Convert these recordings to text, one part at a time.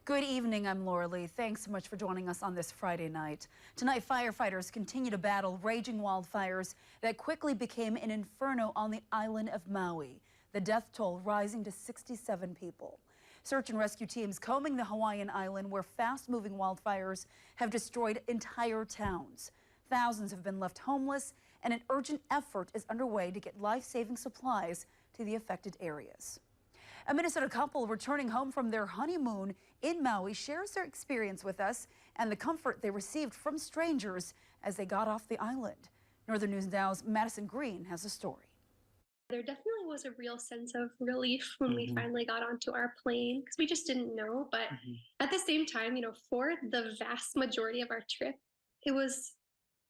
Good evening, I'm Laura Lee. Thanks so much for joining us on this Friday night. Tonight, firefighters continue to battle raging wildfires that quickly became an inferno on the island of Maui. The death toll rising to 67 people. Search and rescue teams combing the Hawaiian island where fast-moving wildfires have destroyed entire towns. Thousands have been left homeless, and an urgent effort is underway to get life-saving supplies to the affected areas. A Minnesota couple returning home from their honeymoon in Maui shares their experience with us and the comfort they received from strangers as they got off the island. Northern News Now's Madison Green has a story. There definitely was a real sense of relief when we finally got onto our plane because we just didn't know. But at the same time, for the vast majority of our trip, it was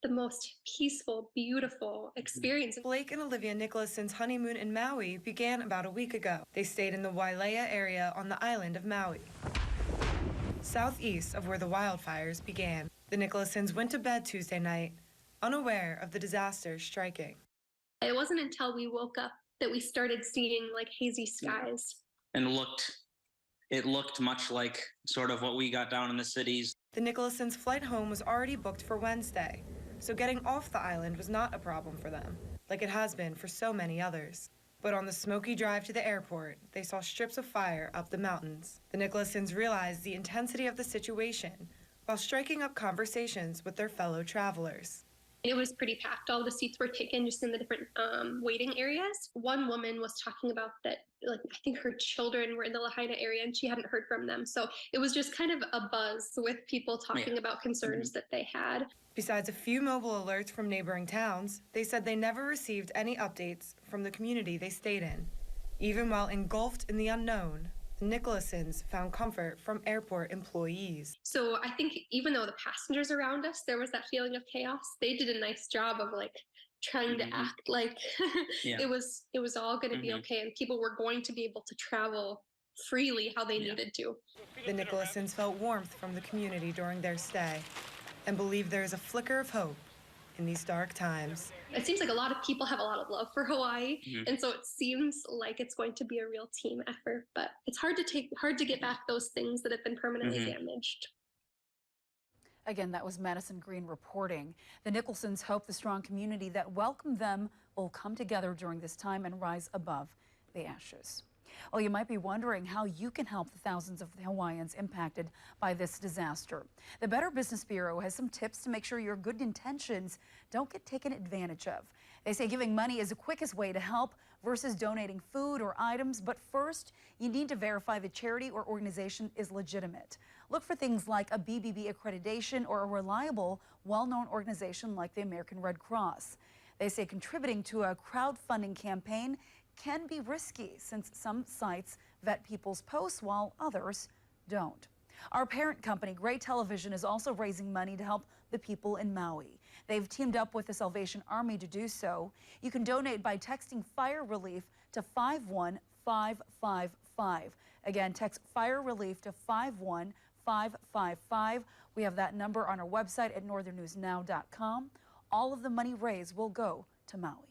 the most peaceful, beautiful experience. Blake and Olivia Nicholason's honeymoon in Maui began about a week ago. They stayed in the Wailea area on the island of Maui, southeast of where the wildfires began. The Nicholasons went to bed Tuesday night, unaware of the disaster striking. It wasn't until we woke up that we started seeing like hazy skies. And it looked much like sort of what we got down in the cities. The Nicholasons' flight home was already booked for Wednesday, so getting off the island was not a problem for them, like it has been for so many others. But on the smoky drive to the airport, they saw strips of fire up the mountains. The Nicholasons realized the intensity of the situation while striking up conversations with their fellow travelers. It was pretty packed. All the seats were taken just in the different waiting areas. One woman was talking about that, like, I think her children were in the Lahaina area and she hadn't heard from them. So it was just kind of a buzz with people talking about concerns that they had. Besides a few mobile alerts from neighboring towns, they said they never received any updates from the community they stayed in. Even while engulfed in the unknown, the Nicholasons found comfort from airport employees. So I think even though the passengers around us, there was that feeling of chaos, they did a nice job of like trying to act like it was all going to be okay and people were going to be able to travel freely how they needed to. The Nicholasons felt warmth from the community during their stay and believe there is a flicker of hope in these dark times. It seems like a lot of people have a lot of love for Hawaii, and so it seems like it's going to be a real team effort, but it's hard to get back those things that have been permanently damaged. Again, that was Madison Green reporting. The Nicholasons hope the strong community that welcomed them will come together during this time and rise above the ashes. Well, you might be wondering how you can help the thousands of Hawaiians impacted by this disaster. The Better Business Bureau has some tips to make sure your good intentions don't get taken advantage of. They say giving money is the quickest way to help versus donating food or items, but first, you need to verify the charity or organization is legitimate. Look for things like a BBB accreditation or a reliable, well-known organization like the American Red Cross. They say contributing to a crowdfunding campaign can be risky since some sites vet people's posts while others don't. Our parent company, Gray Television, is also raising money to help the people in Maui. They've teamed up with the Salvation Army to do so. You can donate by texting Fire Relief to 51555. Again, text Fire Relief to 51555. We have that number on our website at northernnewsnow.com. All of the money raised will go to Maui.